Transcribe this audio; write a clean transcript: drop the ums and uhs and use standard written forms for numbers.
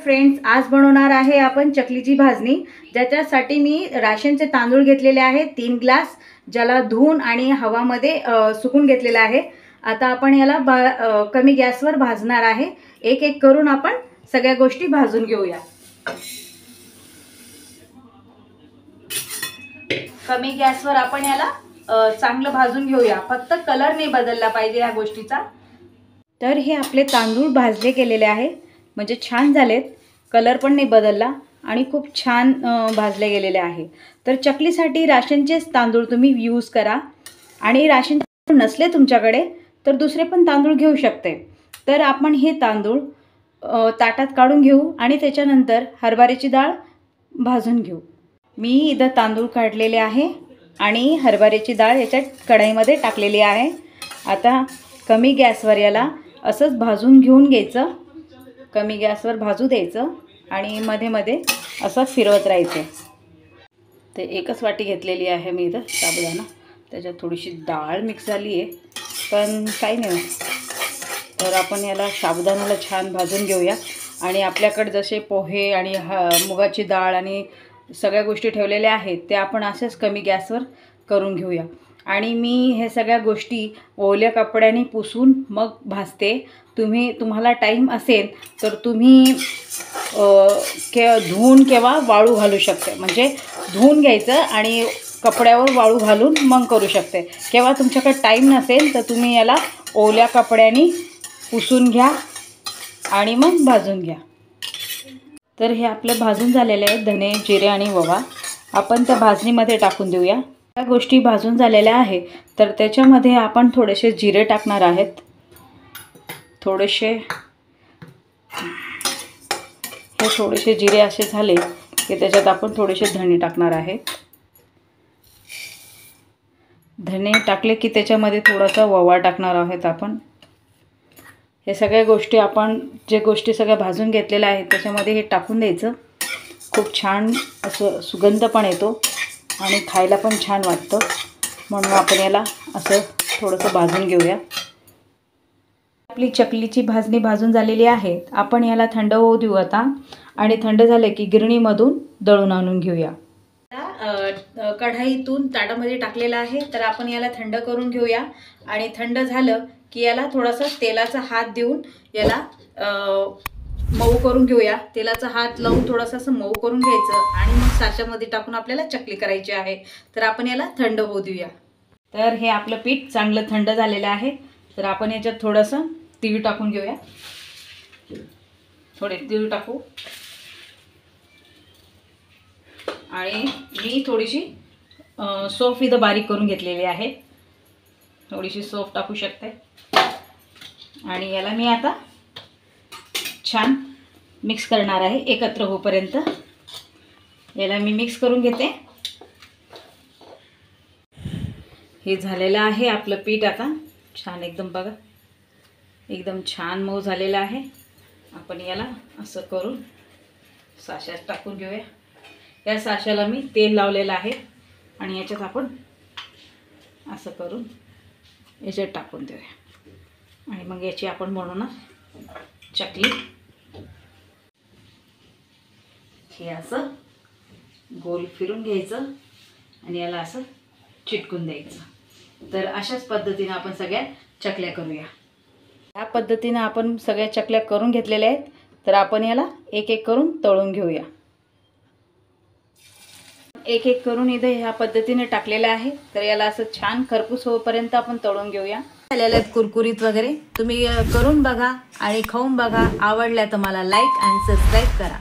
Friends, आज बनवणार आहे आपण चकलीची भाजणी, ज्याच्यासाठी मी राशनचे तांदूळ घेतलेले आहेत 3 ग्लास, ज्याला धुवून आणि हवामध्ये सुकून घेतलेला आहे। आता आपण याला कमी गॅसवर भाजणार आहे। एक एक करून आपण सगळ्या गोष्टी भाजून घेऊया। कमी गॅसवर आपण याला चांगलं भाजून घेऊया। फक्त कलर नाही बदलला पाहिजे या गोष्टीचा। तर हे आपले तांदूळ भाजले गेलेले आहे, म्हणजे छान झालेत, कलर पण नाही बदलला आणि खूप छान भाजले गेलेले आहे। तर चकलीसाठी राशनचेच तांदूळ तुम्ही यूज करा आणि राशन नसले तुमच्याकडे तर दुसरे पण तांदूळ घेऊ शकते। तर आपण हे तांदूळ ताटात काढून घेऊ आणि त्याच्यानंतर हरभऱ्याची डाळ भाजून घेऊ। मी इथं तांदूळ काढलेले आहे आणि हरभऱ्याची डाळ याच्यात कढईमध्ये टाकलेली आहे। आता कमी गॅसवर याला असंच भाजून घेऊन घ्यायचं, कमी गॅसवर भाजू द्यायचं आणि मध्ये मध्ये असं फिरवत राहायचं। ते एकच वाटी घेतलेली आहे मी इथं साबुदाणा, त्याच्यात थोडीशी डाळ मिक्स झाली आहे, पण काही नाही। तर आपण याला साबुदाण्याला छान भाजून घेऊया आणि आपल्याकडे जसे पोहे आणि मुगाची डाळ आणि सगळ्या गोष्टी ठेवलेल्या आहेत ते आपण असेच कमी गॅसवर करून घेऊया। आणि मी हे सगळ्या गोष्टी ओल्या कपड्याने पुसून मग भाजते। तुम्हाला टाईम असेल तर तुम्ही धुवून किंवा वाळू घालू शकते, म्हणजे धुवून घ्यायचं आणि कपड्यावर वाळू घालून मग करू शकते। किंवा तुमच्याकडे टाईम नसेल तर तुम्ही याला ओल्या कपड्याने पुसून घ्या आणि मग भाजून घ्या। तर हे आपलं भाजून झालेले आहे, धने, जिरे आणि ओवा आपण त्या भाजणीमध्ये टाकून देऊया। या गोष्टी भाजून झालेल्या आहेत, तर त्याच्यामध्ये आपण थोडेसे जिरे टाकणार आहेत, थोडेसे जिरे असे झाले की त्याच्यात आपण थोडेसे धणे टाकणार आहेत। धणे टाकले की त्याच्यामध्ये थोडासा ओवा टाकणार आहोत आपण। हे सगळ्या गोष्टी आपण जे गोष्टी सगळ्या भाजून घेतलेल्या आहेत त्याच्यामध्ये हे टाकून द्यायचं। खूप छान असं सुगंध पण येतो आणि खायला पण छान वाटतं, म्हणून आपण याला असं थोडंसं भाजून घेऊया। आपली चकलीची भाजणी भाजून झालेली आहे। आपण याला थंड होऊ देऊ आता, आणि थंड झाले की गिरणीमधून दळून आणून घेऊया। कढईतून ताटामध्ये टाकलेला आहे, तर आपण याला थंड करून घेऊया। आणि थंड झालं की याला थोडासा तेलाचा हात देऊन याला मऊ करून घेऊया। तेलाचा हात लावून थोडासा असं मऊ करून घ्यायचं आणि मग साच्यामध्ये टाकून आपल्याला चकली करायची आहे। तर आपण याला थंड होऊ देऊया। तर हे आपलं पीठ चांगलं थंड झालेलं आहे, तर आपण याच्यात थोडंसं तीळ टाकून घेऊया। थोडे तीळ टाकू आणि मी थोडीशी सौंफ इथं बारीक करून घेतलेली आहे, थोडीशी सौंफ टाकू शकते। आणि याला मी आता छान मिक्स करणार आहे, एकत्र होईपर्यंत याला मी मिक्स करून घेते। हे झालेलं आहे आपलं पीठ आता छान एकदम, बघा एकदम छान मऊ झालेलं आहे। आपण याला असं करून साच्यात टाकून घेऊया। या साच्याला मी तेल लावलेलं आहे आणि याच्यात आपण असं करून याच्यात टाकून देऊया आणि मग याची आपण बनवणार चकली। हे असं गोल फिरून घ्यायचं आणि याला असं चिटकून द्यायचं। तर अशाच पद्धतीने आपण सगळ्या चकल्या करूया। या पद्धतीने आपण सगळ्या चकल्या करून घेतलेल्या आहेत, तर आपण याला एक एक करून तळून घेऊया। एक एक करून इथे ह्या पद्धतीने टाकलेलं आहे, तर याला असं छान खरपूस होईपर्यंत आपण तळून घेऊया। झालेले आहेत कुरकुरीत वगैरे, तुम्ही करून बघा आणि खाऊन बघा। आवडल्या तर मला लाईक आणि सबस्क्राईब करा।